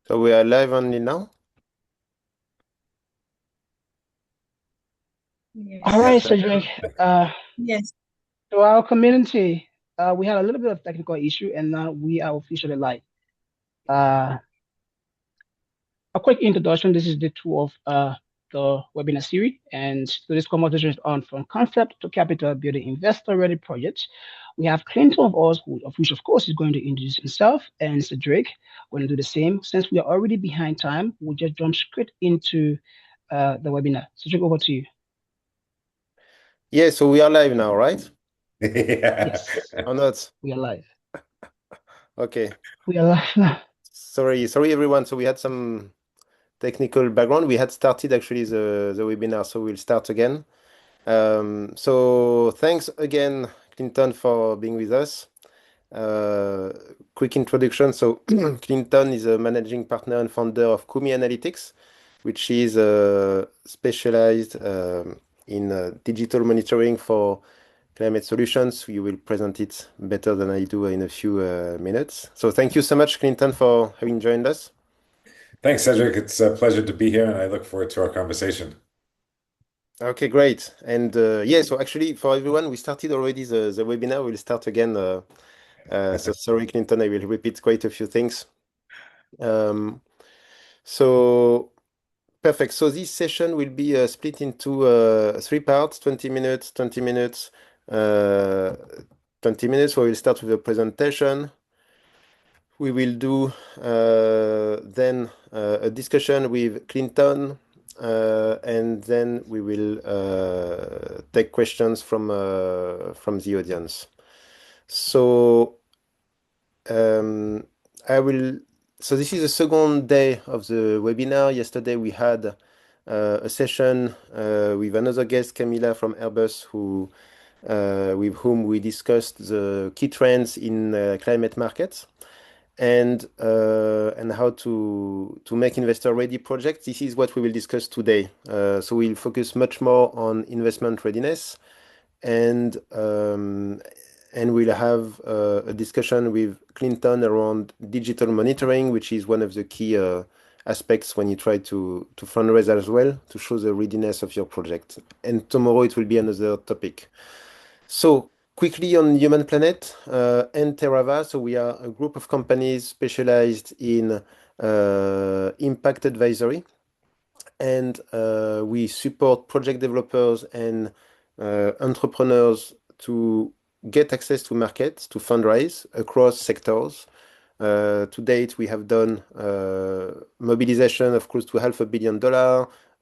So we are live only now? All Yes. right, Perfect. Cedric. Uh, Yes. to our community, we had a little bit of technical issue, and now we are officially live. Uh, a quick introduction. This is day two of the webinar series, and today's conversation is on from concept to capital building investor-ready projects. We have Clinton of us, of which of course is going to introduce himself, and Cedric going to do the same. Since we are already behind time, we'll just jump straight into the webinar. Cedric, over to you. Yeah, so we are live now, right? Yeah. Yes, Or not? we are live. Okay. We are live now. Sorry everyone. So we had some technical background. We had started actually the webinar, so we'll start again. So thanks again, Clinton, for being with us. Uh, Quick introduction. So Clinton is a managing partner and founder of Kumi Analytics, which is specialized in digital monitoring for climate solutions. You will present it better than I do in a few minutes. So thank you so much, Clinton, for having joined us. Thanks, Cedric. It's a pleasure to be here, and I look forward to our conversation. Okay, great. And yeah, so actually for everyone, we started already the webinar. We'll start again. So sorry, Clinton, I will repeat quite a few things. Um, so perfect. So this session will be split into three parts, 20 minutes, 20 minutes, uh, 20 minutes. So we'll start with the presentation. We will do then a discussion with Clinton, and then we will take questions from the audience. So um, I will. So this is the second day of the webinar. Yesterday we had a session with another guest, Camila from Airbus, who with whom we discussed the key trends in climate markets and how to make investor-ready projects. This is what we will discuss today. So we'll focus much more on investment readiness, and um, and we'll have a discussion with Clinton around digital monitoring, which is one of the key aspects when you try to fundraise as well, to show the readiness of your project. And tomorrow it will be another topic. So quickly on Human Planet and Terrava. So we are a group of companies specialized in impact advisory, and we support project developers and entrepreneurs to get access to markets to fundraise across sectors. To date, we have done mobilization of close to $500 million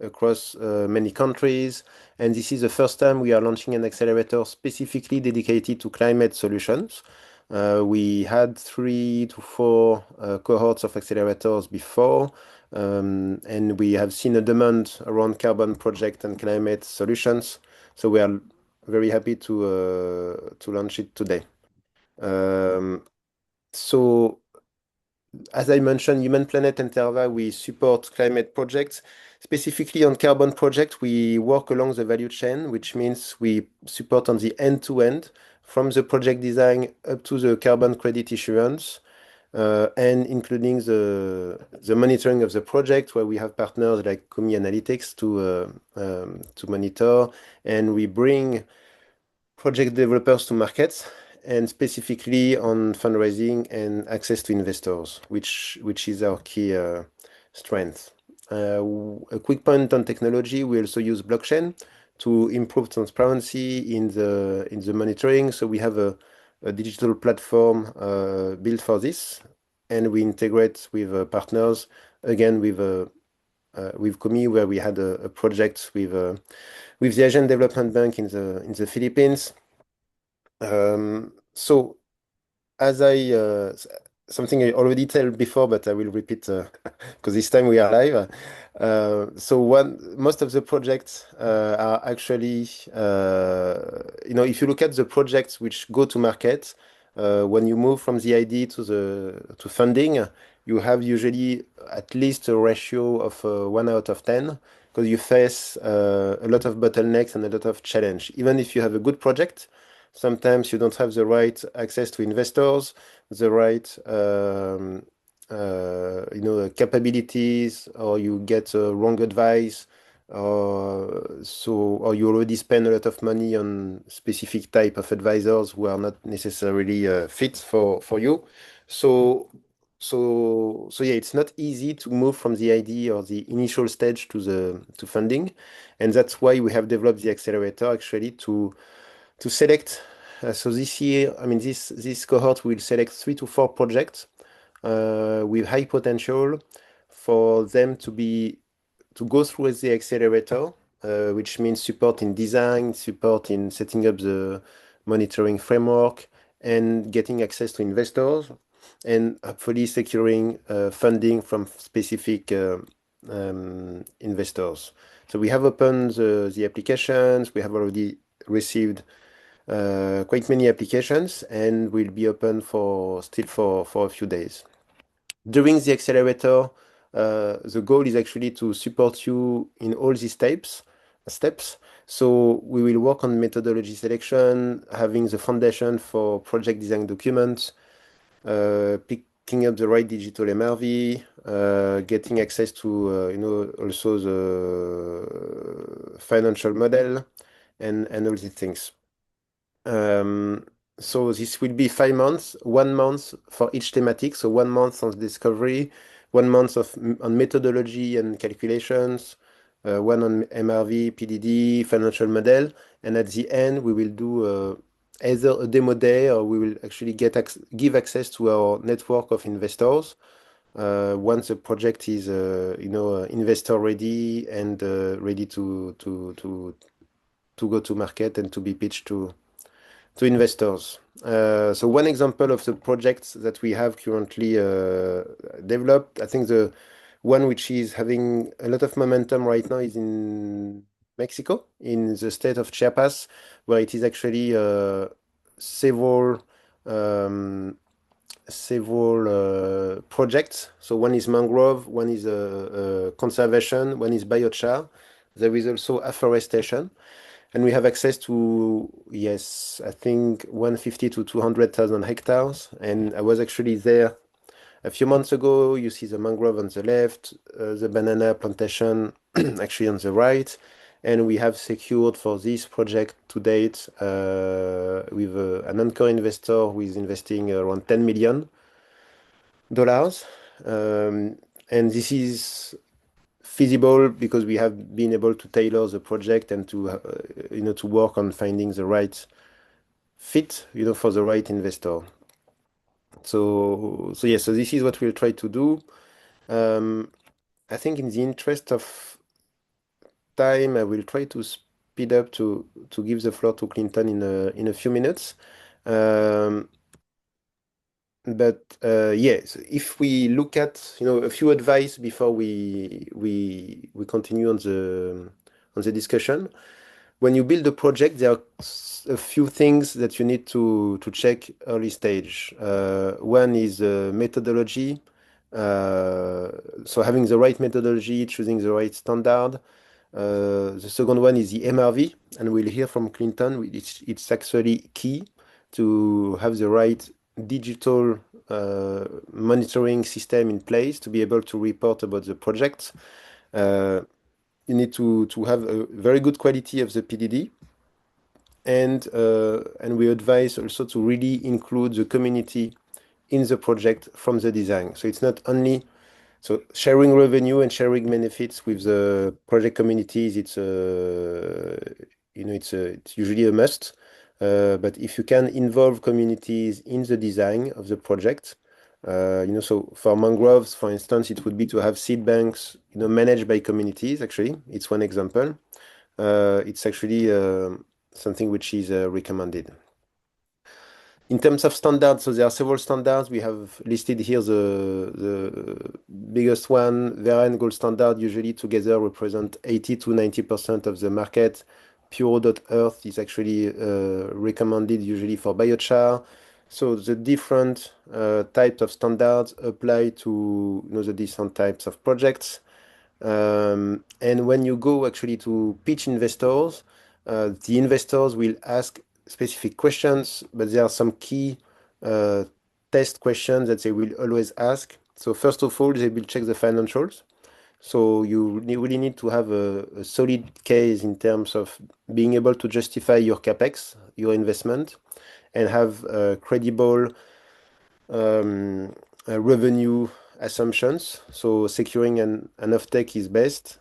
across many countries. And this is the first time we are launching an accelerator specifically dedicated to climate solutions. We had 3 to 4 cohorts of accelerators before, and we have seen a demand around carbon project and climate solutions. So we are very happy to launch it today. Um, so as I mentioned, Human Planet and Terrava, we support climate projects. Specifically on carbon projects, we work along the value chain, which means we support on the end-to-end, from the project design up to the carbon credit issuance, and including the monitoring of the project, where we have partners like Kumi Analytics to monitor, and we bring project developers to markets, and specifically on fundraising and access to investors, which is our key strength. A quick point on technology: we also use blockchain to improve transparency in the monitoring. So we have a digital platform built for this, and we integrate with partners, again with Kumi, where we had a project with the Asian Development Bank in the Philippines. So as something I already told before, but I will repeat because this time we are live. So most of the projects are actually, if you look at the projects which go to market, when you move from the ID to funding, you have usually at least a ratio of 1 out of 10, because you face a lot of bottlenecks and a lot of challenge. Even if you have a good project, sometimes you don't have the right access to investors, the right capabilities, or you get wrong advice, or you already spend a lot of money on specific type of advisors who are not necessarily fit for you. So so yeah, it's not easy to move from the idea or the initial stage to funding, and that's why we have developed the accelerator actually to select. So this year, I mean, this cohort will select 3 to 4 projects with high potential for them to go through the accelerator, which means support in design, support in setting up the monitoring framework, and getting access to investors, and hopefully securing funding from specific investors. So we have opened the applications. We have already received quite many applications, and will be open for a few days. During the accelerator, the goal is actually to support you in all these steps. So we will work on methodology selection, having the foundation for project design documents, picking up the right digital MRV, getting access to also the financial model, and all these things. So this will be 5 months, 1 month for each thematic. So 1 month on discovery, 1 month on methodology and calculations, one on MRV, PDD, financial model, and at the end we will do either a demo day, or we will actually give access to our network of investors once the project is investor ready and ready to go to market and to be pitched to investors. So one example of the projects that we have currently developed, I think the one which is having a lot of momentum right now is in Mexico, in the state of Chiapas, where it is actually several projects. So one is mangrove, one is conservation, one is biochar. There is also afforestation. And we have access to, yes, I think 150 to 200,000 hectares. And I was actually there a few months ago. You see the mangrove on the left, the banana plantation actually on the right. And we have secured for this project to date with an anchor investor who is investing around $10 million. And this is feasible because we have been able to tailor the project and to work on finding the right fit, for the right investor. So yeah, so this is what we'll try to do. I think in the interest of time, I will try to speed up to give the floor to Clinton in a few minutes. But yes, if we look at a few advice before we continue on the discussion. When you build a project, there are a few things that you need to check early stage. One is methodology. So having the right methodology, choosing the right standard. The second one is the MRV, and we'll hear from Clinton. It's actually key to have the right digital monitoring system in place to be able to report about the project. You need to have a very good quality of the PDD, and we advise also to really include the community in the project from the design. So it's not only sharing revenue and sharing benefits with the project communities. It's usually a must. But if you can involve communities in the design of the project, so for mangroves, for instance, it would be to have seed banks, managed by communities. Actually, it's one example. It's actually something which is recommended. In terms of standards, so there are several standards. We have listed here the biggest one. Vera and Gold Standard usually together represent 80 to 90% of the market. Pure.earth is actually recommended usually for biochar. So the different types of standards apply to the different types of projects. And when you go actually to pitch investors, the investors will ask specific questions, but there are some key test questions that they will always ask. So first of all, they will check the financials. So you really need to have a solid case in terms of being able to justify your capex, your investment, and have credible um, revenue assumptions. So securing an offtake is best.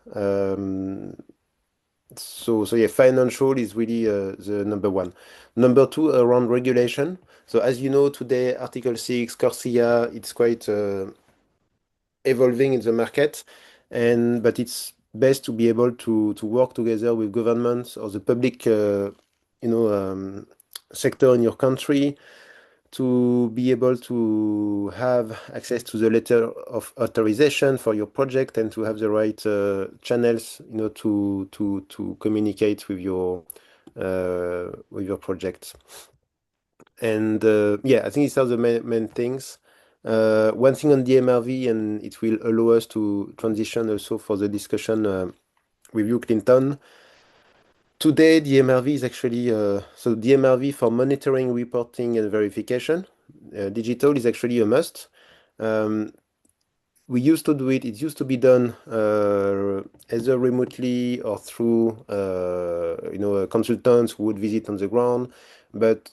So yeah, financial is really the number one. Number two, around regulation. So as you know, today, Article 6, Corsia, it's quite evolving in the market, and but it's best to be able to work together with governments or the public, you know, sector in your country to be able to have access to the letter of authorization for your project and to have the right channels, you know, to communicate with your projects. And yeah, I think these are the main things. One thing on DMRV, and it will allow us to transition also for the discussion with you, Clinton. Today, DMRV is actually so DMRV for monitoring, reporting, and verification. Digital is actually a must. Um, we used to do it. It used to be done either remotely or through consultants who would visit on the ground. But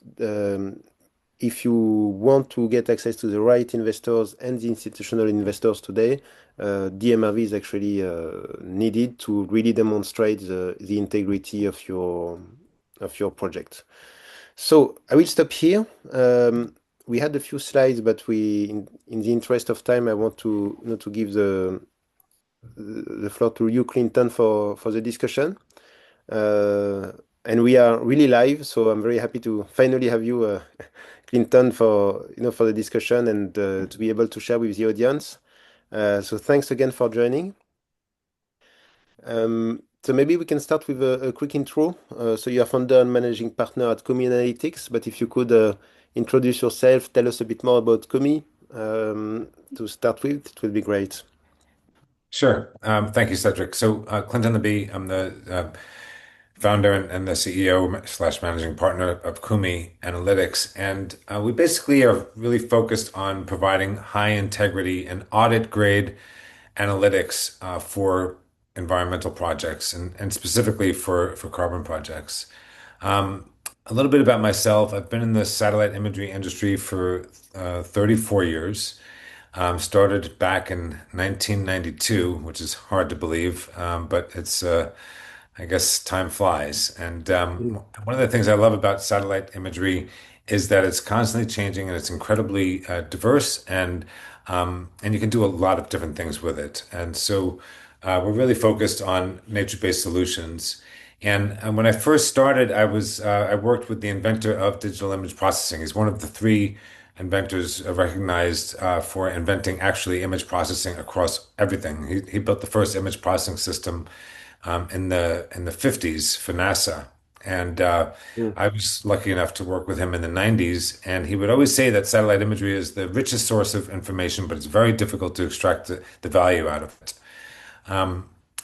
if you want to get access to the right investors and the institutional investors today, DMRV is actually needed to really demonstrate the integrity of your project. So I will stop here. We had a few slides, but in the interest of time, I want to, to give the floor to you, Clinton, for the discussion. And we are really live, so I'm very happy to finally have you, Clinton, for the discussion and to be able to share with the audience. So thanks again for joining. So maybe we can start with a quick intro. So you are founder and managing partner at Comi Analytics, but if you could introduce yourself, tell us a bit more about Comi to start with, it would be great. Sure. Thank you, Cedric. So, Clinton LeBee, I'm the founder and the CEO slash managing partner of Kumi Analytics. And we basically are really focused on providing high integrity and audit grade analytics for environmental projects and specifically for carbon projects. A little bit about myself. I've been in the satellite imagery industry for 34 years. Started back in 1992, which is hard to believe, but I guess time flies. And Mm. one of the things I love about satellite imagery is that it's constantly changing and it's incredibly diverse, and you can do a lot of different things with it. And so we're really focused on nature-based solutions. And when I first started, I worked with the inventor of digital image processing. He's one of the three inventors recognized for inventing actually image processing across everything. He built the first image processing system in the 50s for NASA. And Mm. I was lucky enough to work with him in the 90s. And he would always say that satellite imagery is the richest source of information, but it's very difficult to extract the value out of it.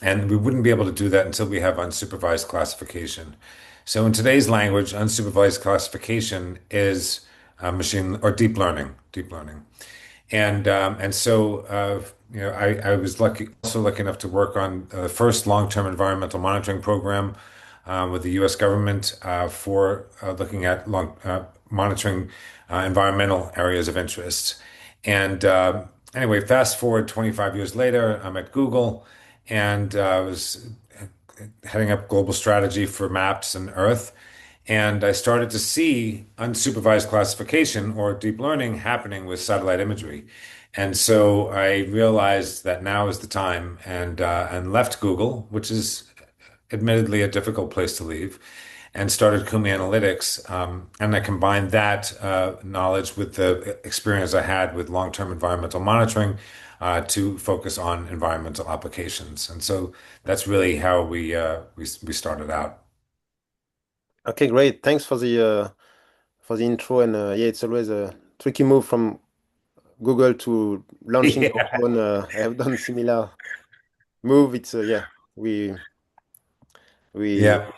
And we wouldn't be able to do that until we have unsupervised classification. So in today's language, unsupervised classification is machine or deep learning. And so I was lucky enough to work on the first long-term environmental monitoring program with the U.S. government for looking at monitoring environmental areas of interest. And anyway, fast forward 25 years later, I'm at Google, and I was heading up global strategy for maps and Earth. And I started to see unsupervised classification or deep learning happening with satellite imagery. And so I realized that now is the time and left Google, which is admittedly a difficult place to leave, and started Kumi Analytics. And I combined that knowledge with the experience I had with long-term environmental monitoring to focus on environmental applications. And so that's really how we started out. Okay, great. Thanks for the intro. And yeah, it's always a tricky move from Google to launching your Yeah. own. I have done similar move. It's yeah, we we Yeah.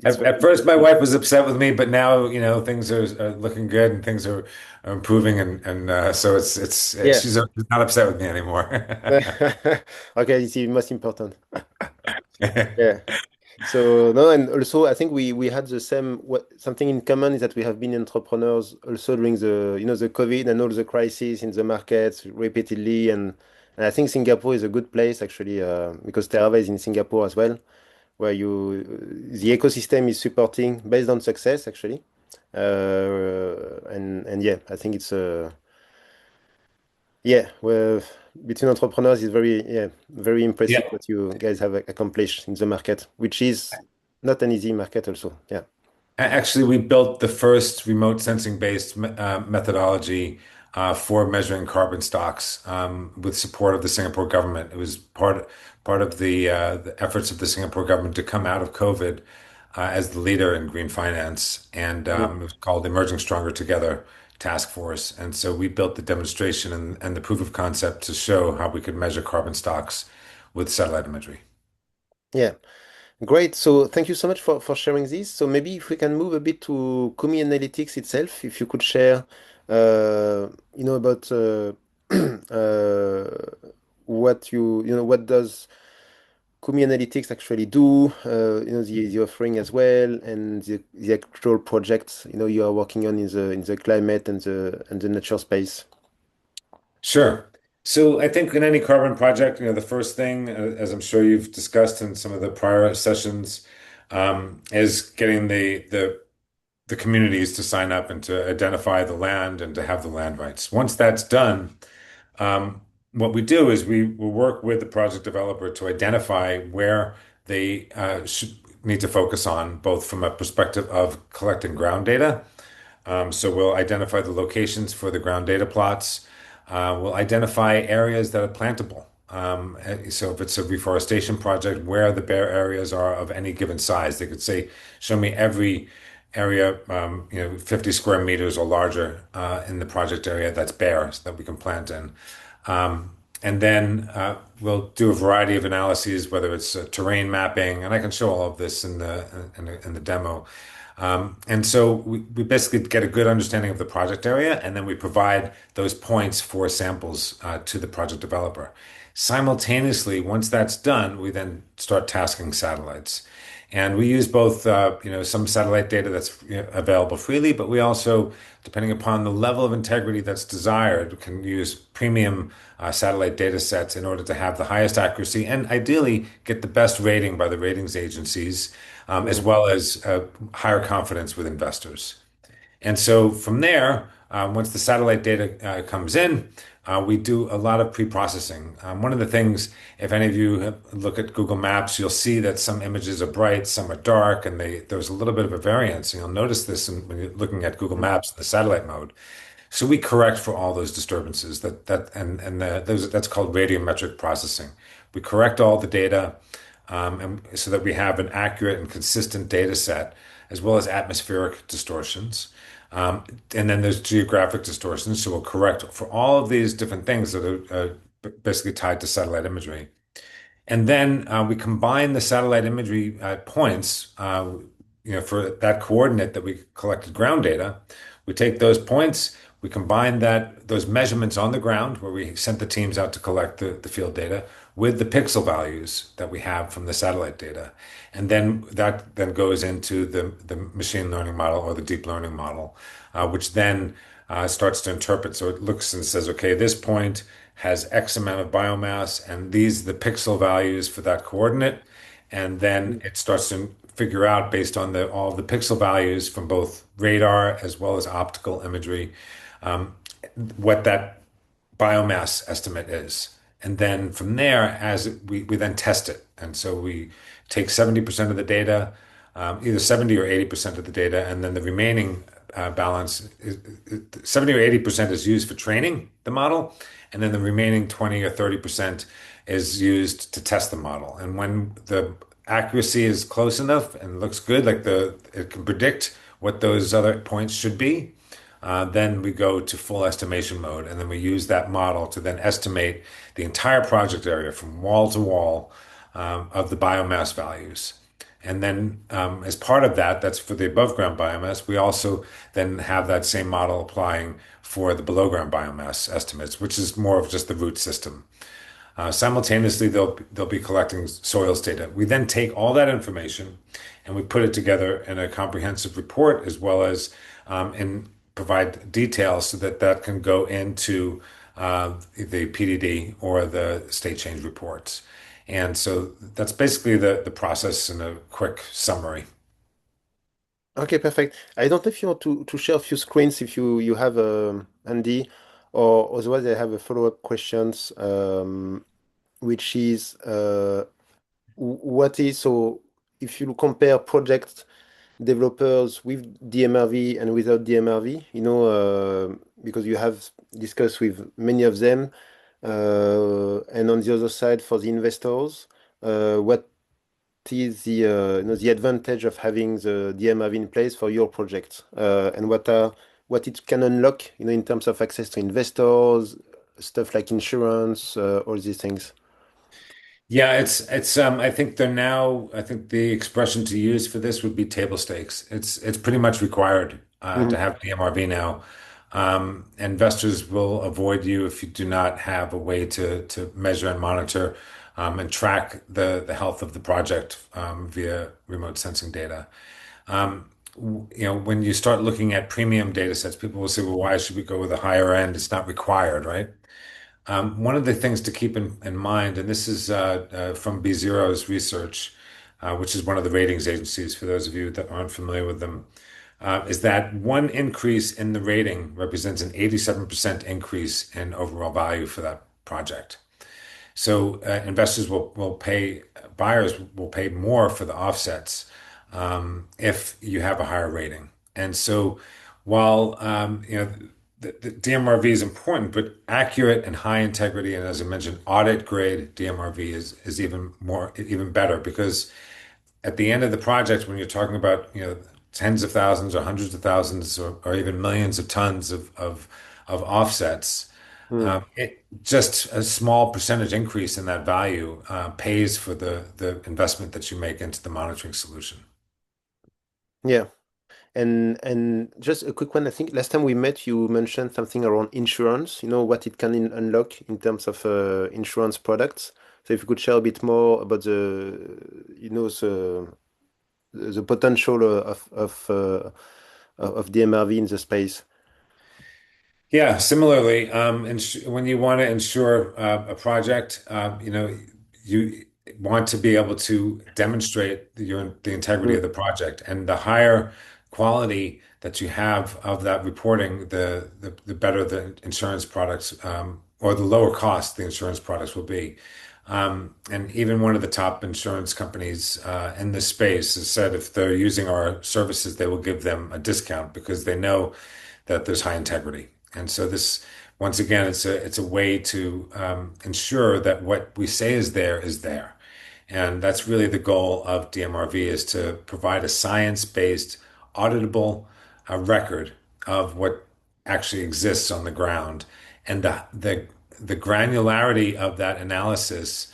it's very At first, my interesting. wife was upset with me, but now, things are looking good and things are improving, and so Yeah. she's not upset with me anymore. Okay, it's the most important. Yeah. So no, and also I think we had the same something in common is that we have been entrepreneurs also during the COVID and all the crises in the markets repeatedly, and I think Singapore is a good place actually because Terrava is in Singapore as well, where the ecosystem is supporting based on success actually, and yeah, I think it's yeah, well, between entrepreneurs is very impressive Yeah. what you guys have accomplished in the market, which is not an easy market also. Yeah. Actually, we built the first remote sensing-based methodology for measuring carbon stocks with support of the Singapore government. It was part of the efforts of the Singapore government to come out of COVID as the leader in green finance, and Mhm. it was called Emerging Stronger Together Task Force. And so we built the demonstration and the proof of concept to show how we could measure carbon stocks with satellite imagery. Yeah. Great. So thank you so much for sharing this. So maybe if we can move a bit to Kumi Analytics itself, if you could share, about uh, what does Kumi Analytics actually do, the offering as well, and the actual projects, you are working on in the climate and the nature space. Sure. So I think in any carbon project, the first thing, as I'm sure you've discussed in some of the prior sessions, is getting the communities to sign up and to identify the land and to have the land rights. Once that's done, um, what we do is we will work with the project developer to identify where they should need to focus on, both from a perspective of collecting ground data. So we'll identify the locations for the ground data plots. We'll identify areas that are plantable. So if it's a reforestation project, where the bare areas are of any given size, they could say, show me every area, 50 square meters or larger in the project area that's bare so that we can plant in. And then we'll do a variety of analyses, whether it's terrain mapping, and I can show all of this in the demo. And so we basically get a good understanding of the project area, and then we provide those points for samples to the project developer. Simultaneously, once that's done, we then start tasking satellites. And we use both, some satellite data that's available freely, but we also, depending upon the level of integrity that's desired, can use premium satellite data sets in order to have the highest accuracy and ideally get the best rating by the ratings agencies, as Mhm. well as higher confidence with investors. And so from there, once the satellite data comes in, we do a lot of pre-processing. One of the things, if any of you look at Google Maps, you'll see that some images are bright, some are dark, and there's a little bit of a variance. And you'll notice this when you're looking at Google Maps in the satellite mode. So we correct for all those disturbances that's called radiometric processing. We correct all the data and so that we have an accurate and consistent data set, as well as atmospheric distortions. And then there's geographic distortions. So we'll correct for all of these different things that are basically tied to satellite imagery. And then we combine the satellite imagery points, for that coordinate that we collected ground data. We take those points, we combine those measurements on the ground where we sent the teams out to collect the field data with the pixel values that we have from the satellite data. And then that then goes into the machine learning model or the deep learning model, which then starts to interpret. So it looks and says, okay, this point has X amount of biomass, and these are the pixel values for that coordinate. And then it starts to figure out based on all the pixel values from both radar as well as optical imagery, what that biomass estimate is. And then from there, as we then test it. And so we take 70% of the data, either 70 or 80% of the data, and then the remaining balance, 70 or 80% is used for training the model, and then the remaining 20 or 30% is used to test the model. And when the accuracy is close enough and looks good, like it can predict what those other points should be, then we go to full estimation mode, and then we use that model to then estimate the entire project area from wall to wall of the biomass values. And then, as part of that, that's for the above ground biomass. We also then have that same model applying for the below ground biomass estimates, which is more of just the root system. Simultaneously, they'll be collecting soils data. We then take all that information and we put it together in a comprehensive report, as well as and provide details so that that can go into the PDD or the state change reports. And so that's basically the process in a quick summary. Okay, perfect. I don't know if you want to share a few screens if you have Andy, or otherwise I have a follow-up questions, which is what is so if you compare project developers with DMRV and without DMRV, because you have discussed with many of them, and on the other side for the investors, what is the advantage of having the DMRV in place for your project, and what it can unlock, in terms of access to investors, stuff like insurance, all these things. Yeah, it's I think they're now I think the expression to use for this would be table stakes. It's pretty much required to Mhm. have DMRV now. Investors will avoid you if you do not have a way to measure and monitor and track the health of the project via remote sensing data. When you start looking at premium data sets, people will say, well, why should we go with a higher end? It's not required, right? One of the things to keep in mind, and this is from B0's research, which is one of the ratings agencies, for those of you that aren't familiar with them, is that one increase in the rating represents an 87% increase in overall value for that project. So investors will pay, buyers will pay more for the offsets if you have a higher rating. And so while the DMRV is important, but accurate and high integrity, and as I mentioned, audit grade DMRV is even better because at the end of the project, when you're talking about tens of thousands or hundreds of thousands or even millions of tons of offsets, Mm. just a small percentage increase in that value pays for the investment that you make into the monitoring solution. Yeah. And just a quick one, I think last time we met, you mentioned something around insurance, what it can unlock in terms of insurance products. So if you could share a bit more about the potential of DMRV in the space. Yeah, similarly, when you want to insure a project, you want to be able to demonstrate the integrity of Mm. the project, and the higher quality that you have of that reporting, the better the insurance products, or the lower cost the insurance products will be. And even one of the top insurance companies in this space has said if they're using our services, they will give them a discount because they know that there's high integrity. And so this, once again, it's a way to ensure that what we say is there is there. And that's really the goal of DMRV is to provide a science-based, auditable record of what actually exists on the ground. And the granularity of that analysis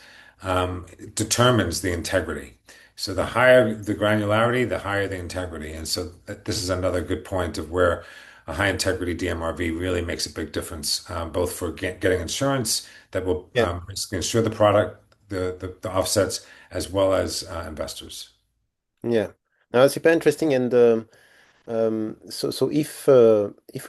determines the integrity. So the higher the granularity, the higher the integrity. And so this is another good point of where a high integrity DMRV really makes a big difference, both for getting insurance that will Yeah, basically insure the product, the offsets, as well as investors. yeah. Now, it's super interesting, and so if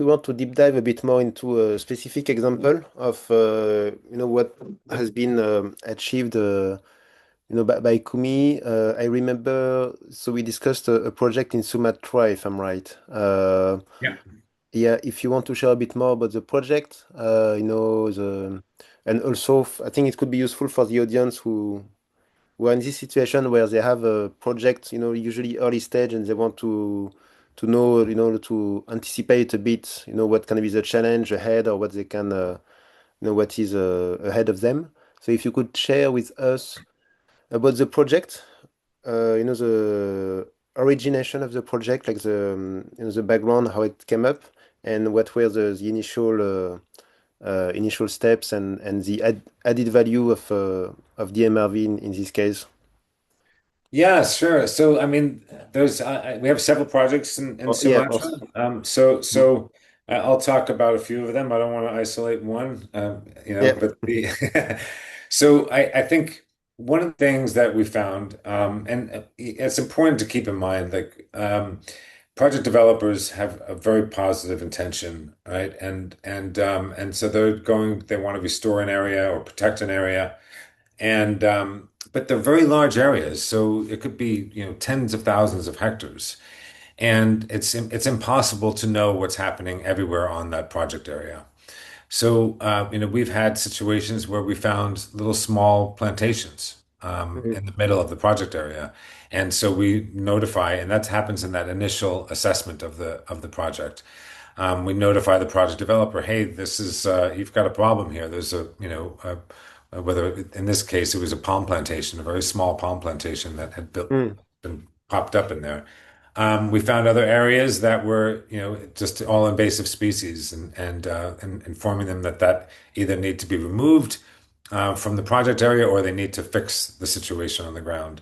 we want to deep dive a bit more into a specific example of what has been achieved by Kumi, I remember, so we discussed a project in Sumatra, if I'm right. Yeah. Yeah, if you want to share a bit more about the project, and also I think it could be useful for the audience who are in this situation where they have a project, usually early stage, and they want to know, to anticipate a bit, what can be the challenge ahead, or what they can, what is ahead of them. So if you could share with us about the project, the origination of the project, like the background, how it came up, and what were the initial steps, and the added value of DMRV in this case. Yeah, sure. So, I mean, we have several projects in Oh, yeah, of Sumatra. course. Mm. I'll talk about a few of them. I don't want to isolate one, Yeah. but I think one of the things that we found, and it's important to keep in mind, like project developers have a very positive intention, right? And so they want to restore an area or protect an area. And but they're very large areas, so it could be, tens of thousands of hectares, and it's impossible to know what's happening everywhere on that project area. So we've had situations where we found little small plantations Mhm. in the middle of the project area, and so we notify, and that happens in that initial assessment of the project. We notify the project developer, hey, this is you've got a problem here. There's whether in this case it was a palm plantation, a very small palm plantation that had Mm. been popped up in there. We found other areas that were, just all invasive species, and informing them that either need to be removed from the project area or they need to fix the situation on the ground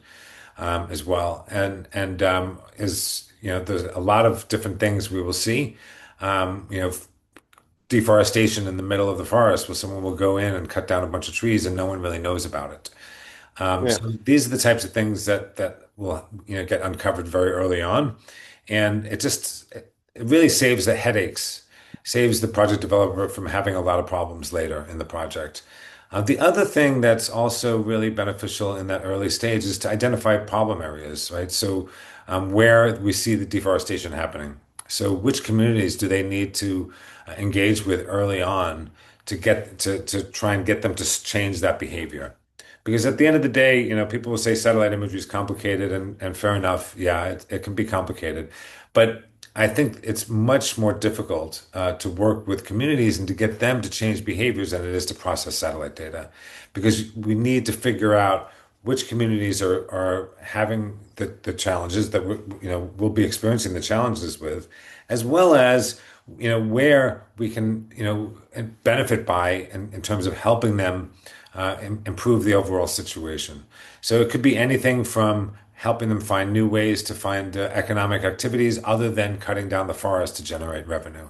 as well. There's a lot of different things we will see. Deforestation in the middle of the forest where someone will go in and cut down a bunch of trees and no one really knows about it. Yeah. So these are the types of things that will get uncovered very early on, and it really saves the headaches, saves the project developer from having a lot of problems later in the project. The other thing that's also really beneficial in that early stage is to identify problem areas, right? So where we see the deforestation happening. So which communities do they need to engage with early on to try and get them to change that behavior? Because at the end of the day, people will say satellite imagery is complicated, and fair enough. Yeah, it can be complicated. But I think it's much more difficult to work with communities and to get them to change behaviors than it is to process satellite data. Because we need to figure out which communities are having the challenges that we'll be experiencing the challenges with, as well as, where we can, benefit by in terms of helping them improve the overall situation. So it could be anything from helping them find new ways to find economic activities other than cutting down the forest to generate revenue.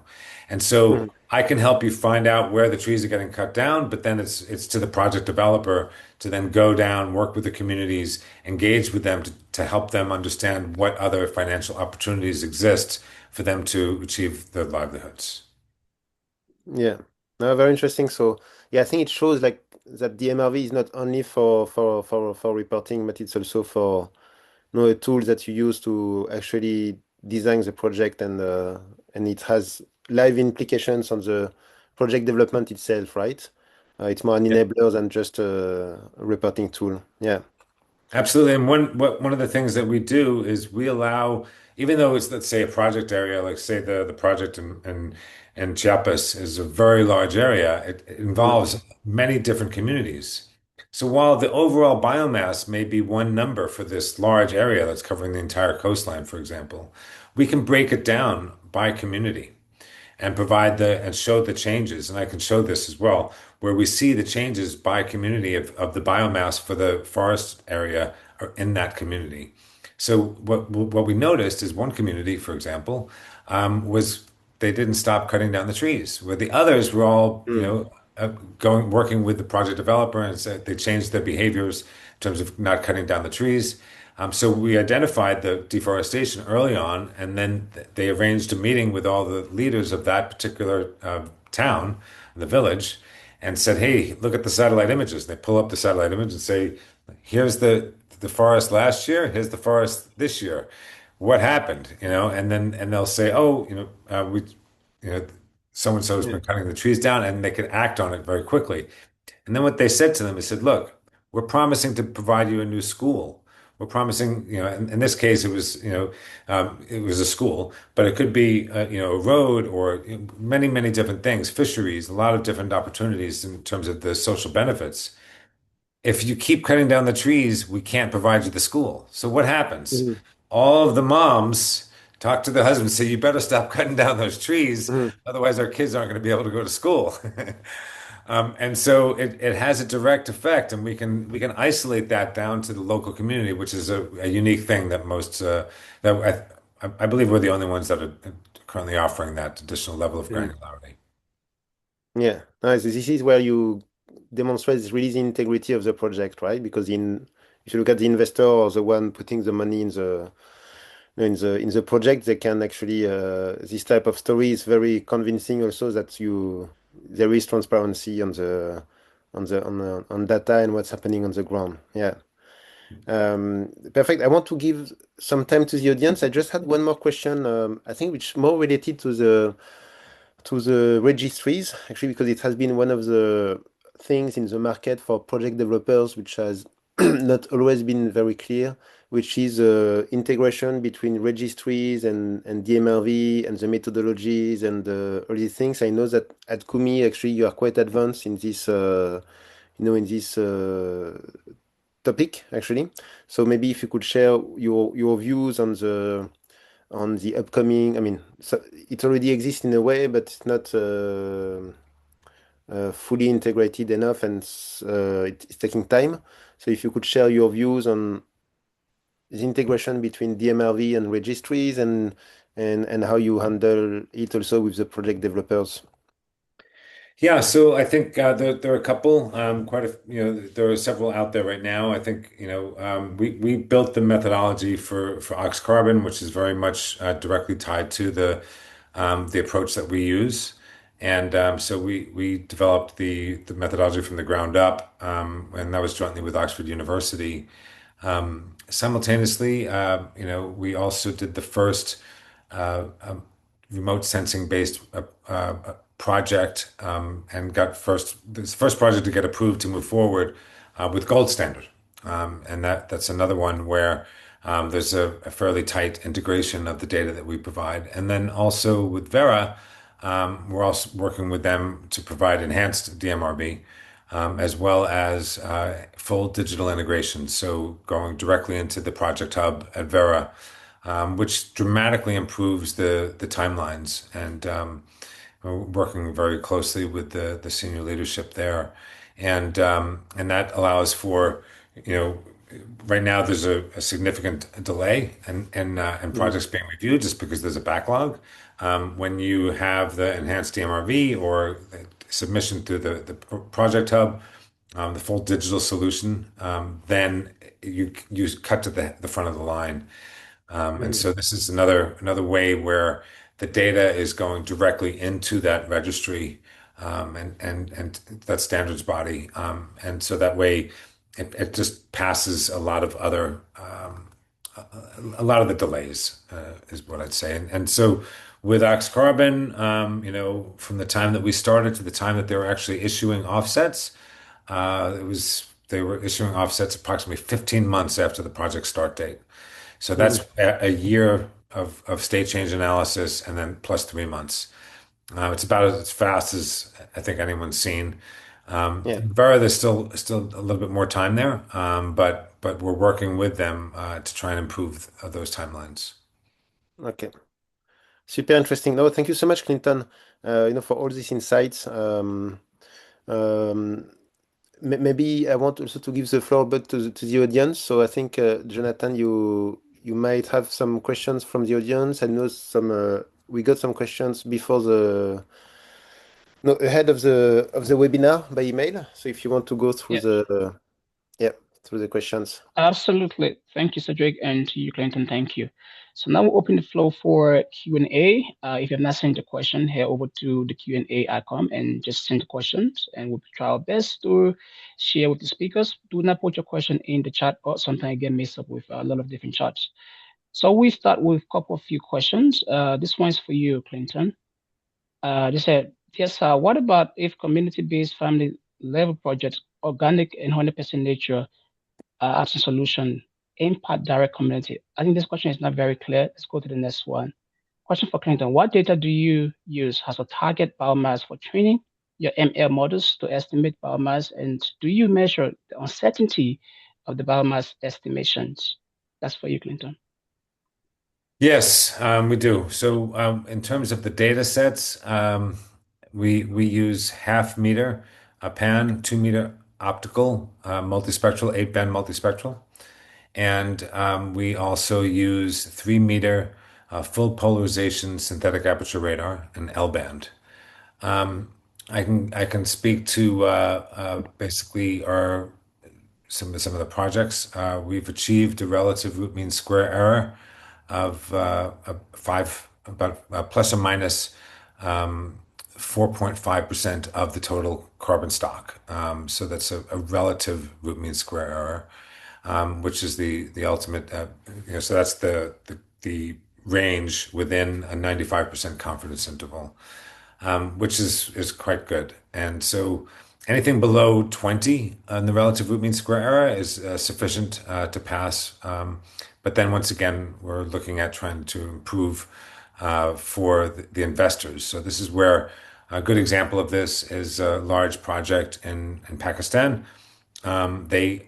And so Mhm. I can help you find out where the trees are getting cut down, but then it's to the project developer to then go down, work with the communities, engage with them to help them understand what other financial opportunities exist for them to achieve their livelihoods. Yeah. No, very interesting. So yeah, I think it shows like that the MRV is not only for reporting, but it's also for a tool that you use to actually design the project, and it has live implications on the project development itself, right? It's more an enabler than just a reporting tool. Yeah. Absolutely. And one of the things that we do is we allow, even though it's, let's say, a project area, like say the project in Chiapas is a very large area, it Mm. involves many different communities. So while the overall biomass may be one number for this large area that's covering the entire coastline, for example, we can break it down by community and and show the changes. And I can show this as well, where we see the changes by community of the biomass for the forest area in that community. So what we noticed is one community, for example, was they didn't stop cutting down the trees, where the others were all, Mm. going working with the project developer, and said they changed their behaviors in terms of not cutting down the trees. So we identified the deforestation early on, and then they arranged a meeting with all the leaders of that particular town, the village, and said, "Hey, look at the satellite images." They pull up the satellite image and say, "Here's the forest last year. Here's the forest this year. What happened?" And they'll say, "Oh, you know, so and so has Yeah. been cutting the trees down," and they could act on it very quickly. And then what they said to them, they said, look, we're promising to provide you a new school. We're promising, in this case, it was a school, but it could be, a road or many, many different things, fisheries, a lot of different opportunities in terms of the social benefits. If you keep cutting down the trees, we can't provide you the school. So what happens? Mhm. All of the moms talk to the husbands, say, you better stop cutting down those trees, Mhm. otherwise our kids aren't going to be able to go to school. And so it has a direct effect, and we can isolate that down to the local community, which is a unique thing that most that I believe we're the only ones that are currently offering that additional level of Mm. granularity. Yeah. Nice. This is where you demonstrate really the integrity of the project, right? Because if you look at the investor or the one putting the money in the project, they can actually this type of story is very convincing also that you there is transparency on data and what's happening on the ground. Yeah. Perfect. I want to give some time to the audience. I just had one more question, I think which more related to the registries, actually, because it has been one of the things in the market for project developers, which has not always been very clear, which is integration between registries and DMRV and the methodologies and all these things. I know that at Kumi, actually, you are quite advanced in this, in this topic, actually. So maybe if you could share your views on the upcoming. I mean, so it already exists in a way, but it's not fully integrated enough, and it's taking time. So if you could share your views on the integration between DMRV and registries and how you handle it also with the project developers. Yeah, so I think there are a couple, there are several out there right now. I think, we built the methodology for Ox Carbon, which is very much directly tied to the approach that we use. And so we developed the methodology from the ground up, and that was jointly with Oxford University. Simultaneously, we also did the first remote sensing based project, and got this first project to get approved to move forward with gold standard. And that's another one where there's a fairly tight integration of the data that we provide. And then also with Vera, we're also working with them to provide enhanced DMRB, as well as full digital integration. So going directly into the project hub at Vera, which dramatically improves the timelines. And we're working very closely with the senior leadership there, and that allows for, you know, right now there's a significant delay in Mm, projects being reviewed just because there's a backlog. When you have the enhanced DMRV or the submission through the project hub, the full digital solution, then you cut to the front of the line. And mm, so this is another way where the data is going directly into that registry, and that standards body, and so that way it just passes a lot of the delays, is what I'd say. And so with Ox Carbon, from the time that we started to the time that they were actually issuing offsets, they were issuing offsets approximately 15 months after the project start date. So mm. that's a year of state change analysis and then plus 3 months. It's about as fast as I think anyone's seen. Yeah. Vera, there's still a little bit more time there, but we're working with them to try and improve those timelines. Okay. Super interesting. No, thank you so much, Clinton. For all these insights. Um, Maybe I want also to give the floor back to the audience. So I think, Jonathan, you might have some questions from the audience. I know we got some questions before the no ahead of the webinar by email. So if you want to go through Yeah, yeah, through the questions. absolutely. Thank you, Cedric, and to you, Clinton. Thank you. So now we'll open the floor for Q&A. If you have not sent a question, head over to the Q&A icon and just send the questions, and we'll try our best to share with the speakers. Do not put your question in the chat, or sometimes I get mixed up with a lot of different chats. So we start with a couple of few questions. This one's for you, Clinton. They said, yes, what about if community-based family level projects, organic and 100% nature, as a solution, impact direct community? I think this question is not very clear. Let's go to the next one. Question for Clinton. What data do you use as a target biomass for training your ML models to estimate biomass? And do you measure the uncertainty of the biomass estimations? That's for you, Clinton. Yes, we do. So, in terms of the data sets, we use half meter a pan, 2 meter optical, multispectral, 8 band multispectral. And we also use 3 meter full polarization synthetic aperture radar, an L band. I can speak to basically our some of the projects. We've achieved a relative root mean square error of five, about plus or minus 4.5% of the total carbon stock. So that's a relative root mean square error, which is the ultimate. So that's the range within a 95% confidence interval, which is quite good. And so anything below 20 on the relative root mean square error is sufficient to pass. But then once again, we're looking at trying to improve for the investors. So this is where a good example of this is a large project in Pakistan. They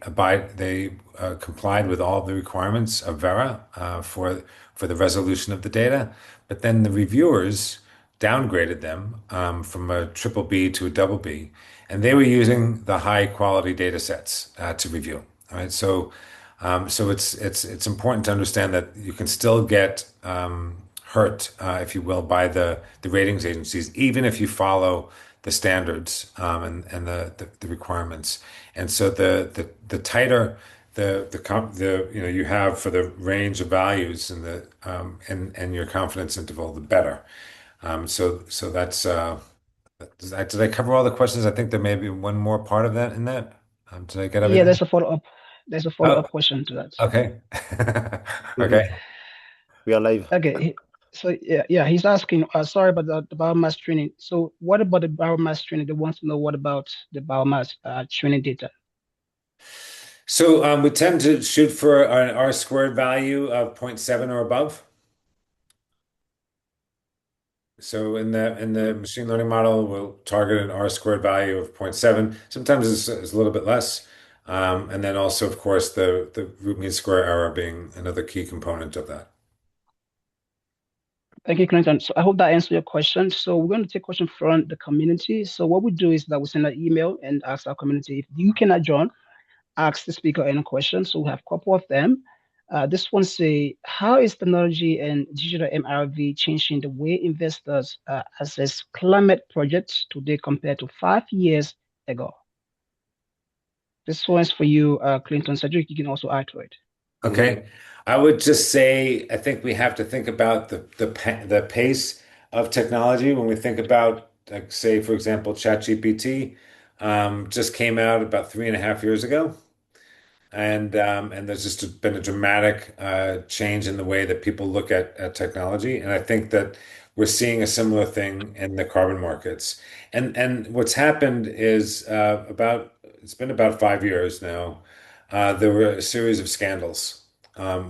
complied with all the requirements of Vera for the resolution of the data, but then the reviewers downgraded them from a triple B to a double B, and they were using the high quality data sets to review. All right, so it's important to understand that you can still get hurt, if you will, by the ratings agencies, even if you follow the standards and the requirements. And so the tighter the you have for the range of values and the and your confidence interval, the better. So that's did I cover all the questions? I think there may be one more part of that in that. Did I get Yeah, everything? there's a follow-up. There's a Oh, follow-up question to that. okay. Mhm. Okay. We are live. Okay. So yeah, he's asking, sorry about the biomass training. So what about the biomass training? They want to know what about the biomass training data. So we tend to shoot for an R squared value of zero point 0.7 or above. So in the machine learning model, we'll target an R squared value of zero point 0.7. Sometimes it's a little bit less. And then also, of course, the root mean square error being another key component of that. Thank you, Clinton. So I hope that answered your question. So we're going to take question from the community. So what we do is that we send an email and ask our community if you cannot join, ask the speaker any questions. So we have a couple of them. This one say, how is technology and digital MRV changing the way investors assess climate projects today compared to 5 years ago? This one's for you, Clinton. Cedric, you can also add to it. Okay. I would just say I think we have to think about the pace of technology when we think about, like, say, for example, ChatGPT just came out about 3.5 years ago. And there's just been a dramatic change in the way that people look at technology. And I think that we're seeing a similar thing in the carbon markets. And what's happened is it's been about 5 years now. There were a series of scandals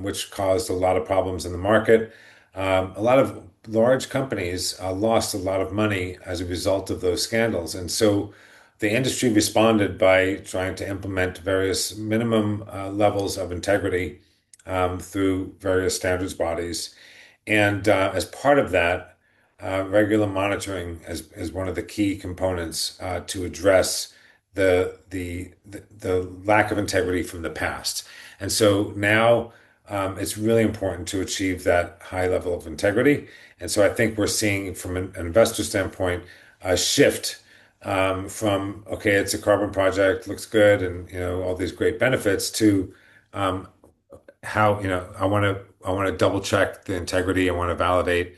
which caused a lot of problems in the market. A lot of large companies lost a lot of money as a result of those scandals. And so the industry responded by trying to implement various minimum levels of integrity through various standards bodies. And as part of that, regular monitoring is one of the key components to address the lack of integrity from the past. And so now it's really important to achieve that high level of integrity. And so I think we're seeing from an investor standpoint a shift from, okay, it's a carbon project, looks good, and all these great benefits, to um, how I want to double check the integrity. I want to validate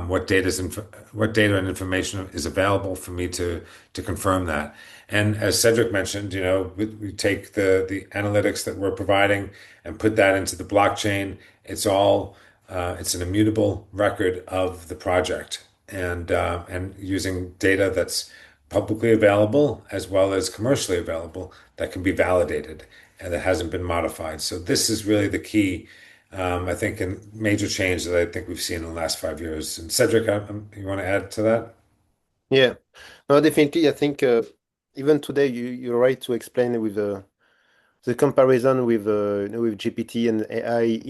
what data and information is available for me to confirm that. And as Cedric mentioned, we take the analytics that we're providing and put that into the blockchain. It's an immutable record of the project, and using data that's publicly available as well as commercially available that can be validated and that hasn't been modified. So this is really the key, I think, and major change that I think we've seen in the last 5 years. And Cedric, you want to add to that? Yeah. No, definitely. I think even today you're right to explain with the comparison with with GPT and AI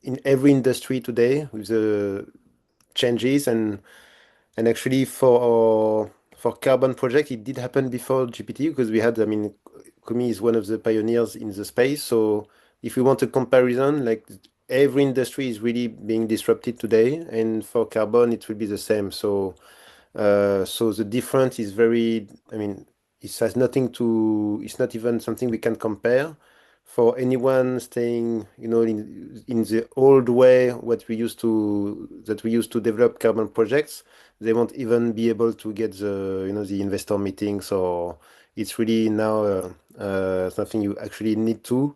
in every industry today with the changes and actually for carbon project, it did happen before GPT because we had, I mean, Kumi is one of the pioneers in the space. So if we want a comparison, like every industry is really being disrupted today, and for carbon, it will be the same. So the difference is very, I mean, it has nothing to, it's not even something we can compare. For anyone staying, in the old way, that we used to develop carbon projects, they won't even be able to get the investor meetings, or it's really now something you actually need to.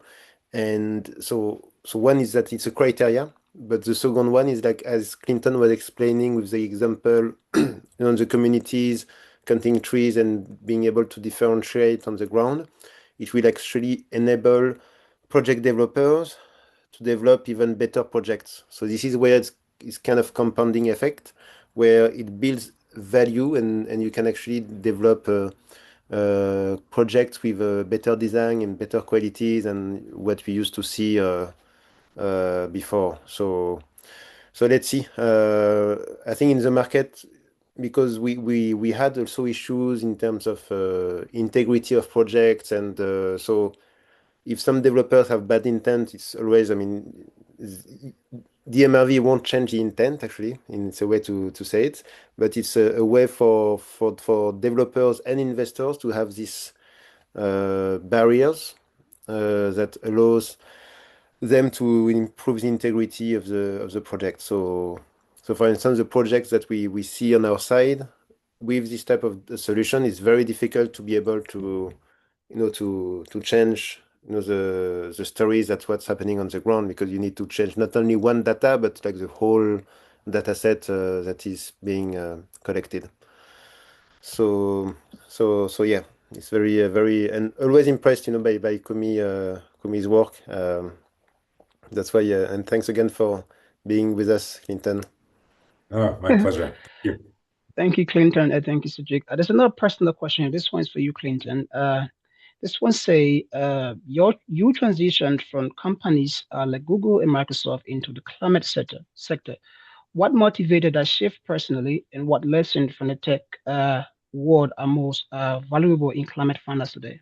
And so one is that it's a criteria, but the second one is like as Clinton was explaining with the example, the communities planting trees and being able to differentiate on the ground, it will actually enable project developers to develop even better projects. So this is where it's kind of compounding effect, where it builds value and you can actually develop projects with better design and better qualities than what we used to see before. So let's see. I think in the market, because we had also issues in terms of integrity of projects, and so if some developers have bad intent, it's always, I mean, DMRV won't change the intent actually, and it's a way to say it, but it's a way for developers and investors to have these barriers that allows them to improve the integrity of the project. So for instance, the projects that we see on our side with this type of solution, it's very difficult to be able to to change the stories that's what's happening on the ground, because you need to change not only one data but like the whole data set that is being collected. So yeah, it's very, and always impressed by Kumi's work. That's why, and thanks again for being with us, Clinton. Oh, my pleasure. Thank you. Thank you, Clinton, and thank you, Sujik. There's another personal question here. This one's for you, Clinton. This one say, you transitioned from companies like Google and Microsoft into the climate sector. What motivated that shift personally, and what lessons from the tech world are most valuable in climate finance today?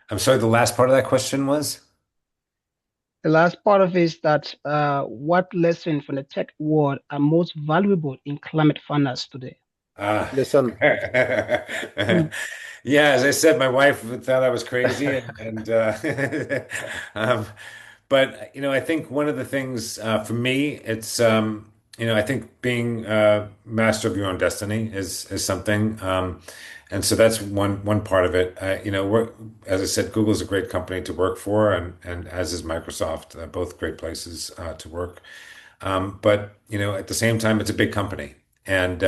I'm sorry, the last part of that question was? The last part of it is that what lessons from the tech world are most valuable in climate finance today? Uh, Listen. Hmm. yeah, as I said, my wife thought I was crazy, um, but I think one of the things for me, it's I think being master of your own destiny is something, and so that's one part of it. As I said, Google's a great company to work for, and as is Microsoft, both great places to work. But at the same time, it's a big company, and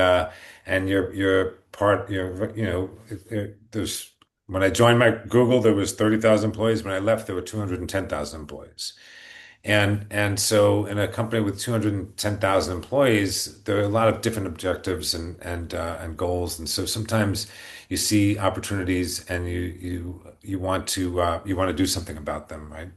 you're part. There's when I joined my Google, there was 30,000 employees. When I left, there were 210,000 employees. And so in a company with 210,000 employees, there are a lot of different objectives and goals. And so sometimes you see opportunities and you want to do something about them, right?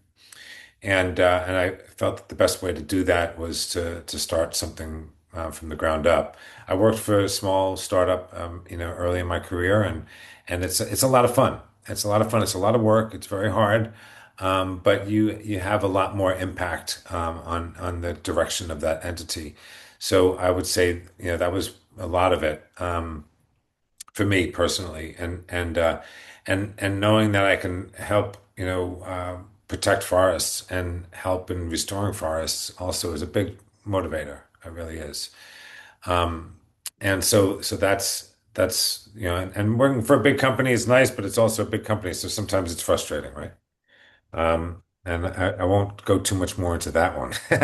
And I felt that the best way to do that was to start something from the ground up. I worked for a small startup, early in my career, and it's a lot of fun. It's a lot of fun. It's a lot of work. It's very hard, but you have a lot more impact on the direction of that entity. So I would say, that was a lot of it. For me personally, and knowing that I can help, protect forests and help in restoring forests also is a big motivator. It really is. Um, and so that's and working for a big company is nice, but it's also a big company, so sometimes it's frustrating, right? And I won't go too much more into that one. We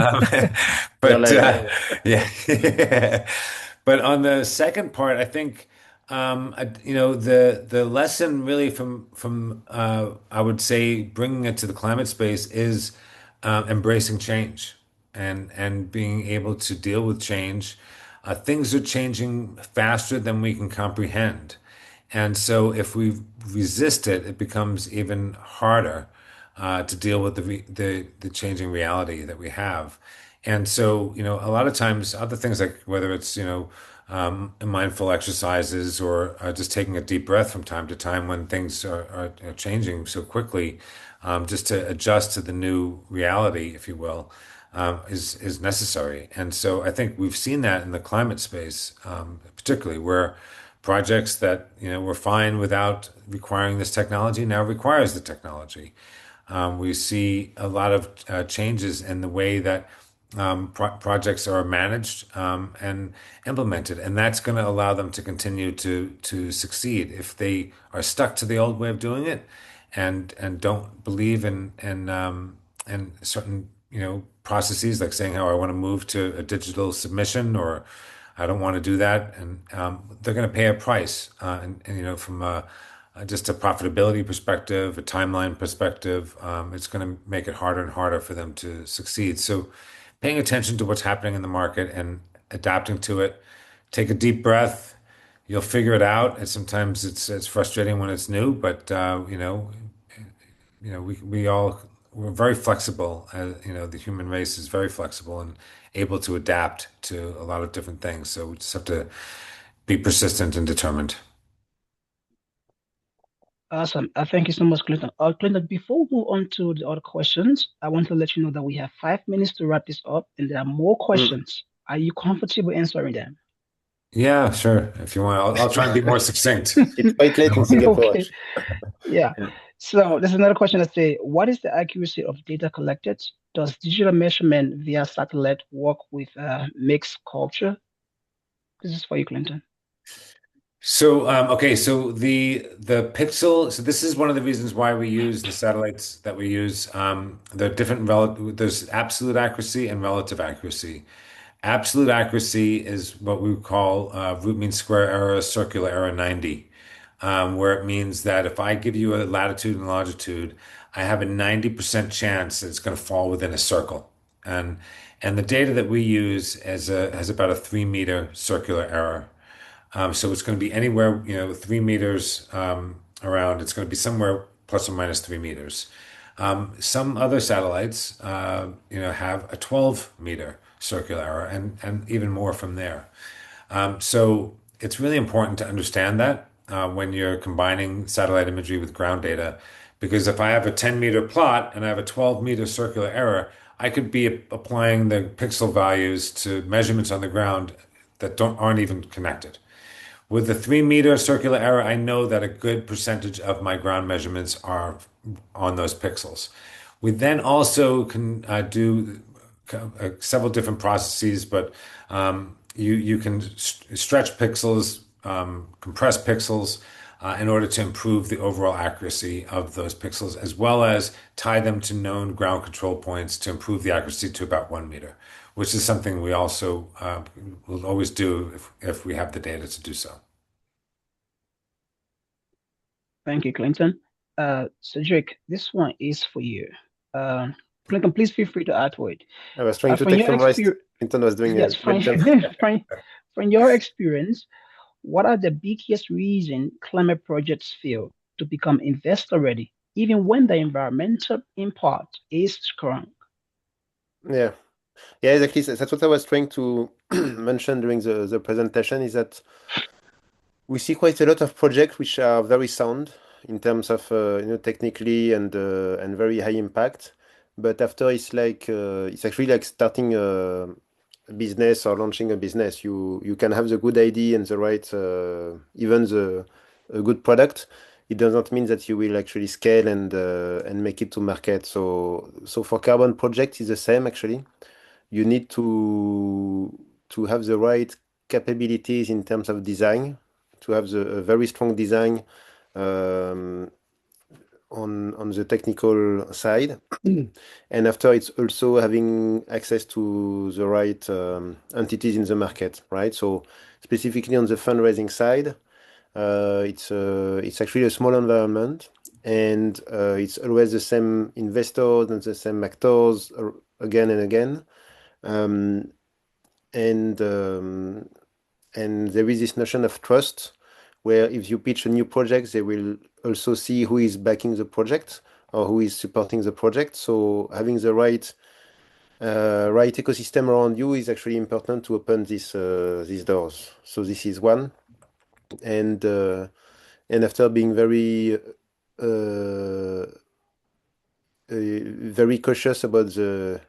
are But live. yeah. But on the second part, I think the lesson really from I would say bringing it to the climate space is embracing change and being able to deal with change. Things are changing faster than we can comprehend. And so if we resist it, it becomes even harder to deal with the changing reality that we have. And so, a lot of times other things like whether it's, mindful exercises or just taking a deep breath from time to time when things are changing so quickly, just to adjust to the new reality, if you will, is necessary. And so I think we've seen that in the climate space, particularly where projects that were fine without requiring this technology now requires the technology. We see a lot of changes in the way that projects are managed and implemented, and that's going to allow them to continue to succeed. If they are stuck to the old way of doing it, and don't believe in certain processes, like saying how I want to move to a digital submission or I don't want to do that, and they're going to pay a price, and from just a profitability perspective, a timeline perspective, it's going to make it harder and harder for them to succeed. So, paying attention to what's happening in the market and adapting to it, take a deep breath. You'll figure it out. And sometimes it's frustrating when it's new, but we all we're very flexible. The human race is very flexible and able to adapt to a lot of different things. So we just have to be persistent and determined. Awesome. Thank you so much, Clinton. Clinton, before we move on to the other questions, I want to let you know that we have 5 minutes to wrap this up, and there are more Mm. questions. Are you comfortable answering them? Yeah, sure. If you want, I'll try and be more succinct. It's quite late in Singapore, Okay. actually. Yeah. Yeah. So there's another question that say, what is the accuracy of data collected? Does digital measurement via satellite work with mixed culture? This is for you, Clinton. So, okay, so the pixel. So this is one of the reasons why we use the satellites that we use. They're different. There's absolute accuracy and relative accuracy. Absolute accuracy is what we would call root mean square error, circular error 90, where it means that if I give you a latitude and longitude, I have a 90% chance that it's going to fall within a circle. And and the data that we use has about a 3 meter circular error. So it's going to be anywhere, 3 meters around. It's going to be somewhere plus or minus 3 meters. Some other satellites, have a 12-meter circular error and even more from there. So it's really important to understand that when you're combining satellite imagery with ground data, because if I have a 10-meter plot and I have a 12-meter circular error, I could be applying the pixel values to measurements on the ground that aren't even connected. With the 3 meter circular error, I know that a good percentage of my ground measurements are on those pixels. We then also can do several different processes, but you can stretch pixels, compress pixels in order to improve the overall accuracy of those pixels, as well as tie them to known ground control points to improve the accuracy to about 1 meter, which is something we also will always do if we have the data to do so. Thank you, Clinton. Cedric, this one is for you. Uh, Clinton, please feel free to add to it. I was trying to From take your some rest. experience, Clinton was doing a yes, great from, job. from from your experience, what are the biggest reasons climate projects fail to become investor ready, even when the environmental impact is strong? Yeah. Yeah, exactly. That's what I was trying to mention during the presentation is that we see quite a lot of projects which are very sound in terms of technically and very high impact. But after it's actually like starting a business or launching a business. You can have the good idea and the right even the a good product. It does not mean that you will actually scale and make it to market. So for carbon project is the same actually. You need to have the right capabilities in terms of design, to have a very strong design um, on the technical side. And after it's also having access to the right entities in the market, right? So specifically on the fundraising side, it's actually a small environment, and it's always the same investors and the same actors again and again. Um, and um, and there is this notion of trust, where if you pitch a new project, they will also see who is backing the project or who is supporting the project. So having the right right ecosystem around you is actually important to open these doors. So this is one. And after being very cautious about the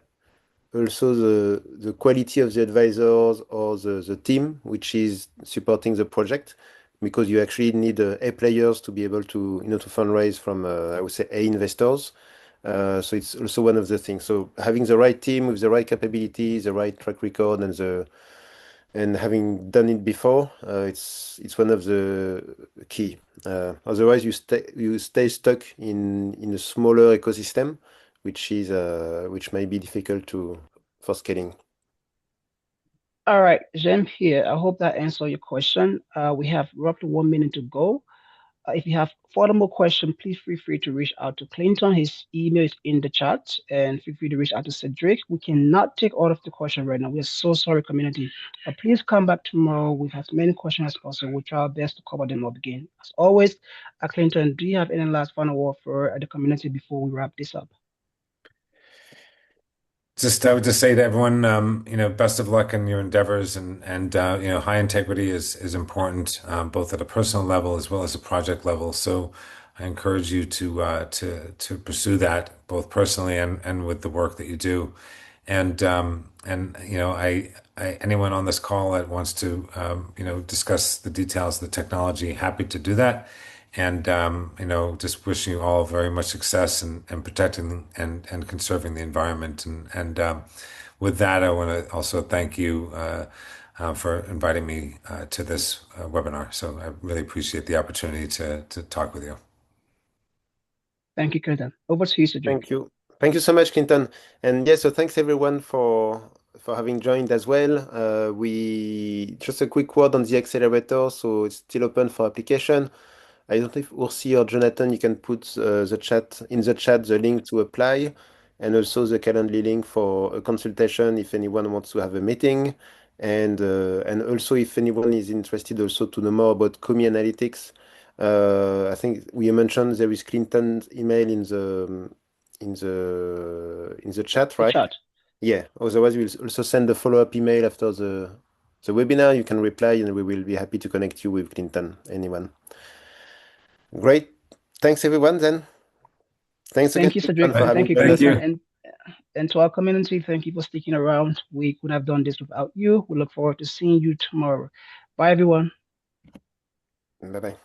quality of the advisors or the team which is supporting the project, because you actually need A players to be able to to fundraise from I would say A investors. So it's also one of the things. So having the right team with the right capabilities, the right track record, and having done it before, it's one of the key. Otherwise, you stay stuck in a smaller ecosystem, which may be difficult to for scaling. All right, Jem here. I hope that answered your question. We have roughly 1 minute to go. If you have furthermore questions, please feel free to reach out to Clinton. His email is in the chat, and feel free to reach out to Cedric. We cannot take all of the questions right now. We are so sorry, community. But please come back tomorrow with as many questions as possible. We'll try our best to cover them up again. As always, Clinton, do you have any last final word for the community before we wrap this up? I would just say to everyone, best of luck in your endeavors, and high integrity is important, both at a personal level as well as a project level. So I encourage you to pursue that both personally and with the work that you do. And anyone on this call that wants to discuss the details of the technology, happy to do that. And just wishing you all very much success and protecting and conserving the environment. And with that, I want to also thank you for inviting me to this webinar. So I really appreciate the opportunity to talk with you. Thank you, Clinton. Over to you, Cedric. Thank you. Thank you so much, Clinton. And yes, so thanks everyone for having joined as well. We just a quick word on the accelerator. So it's still open for application. I don't know if Ursi or Jonathan, you can put the link to apply, and also the Calendly link for a consultation if anyone wants to have a meeting. And also if anyone is interested also to know more about Comi Analytics. I think we mentioned there is Clinton's email in the chat, The right? chat. Yeah. Otherwise, we'll also send a follow-up email after the webinar. You can reply, and we will be happy to connect you with Clinton. Anyone. Great. Thanks, everyone, then. Thanks again, Thank you, Clinton, Cedric. for having Thank you, joined Thank us. Clinton. you. And to our community, thank you for sticking around. We could have done this without you. We look forward to seeing you tomorrow. Bye, everyone. Bye-bye.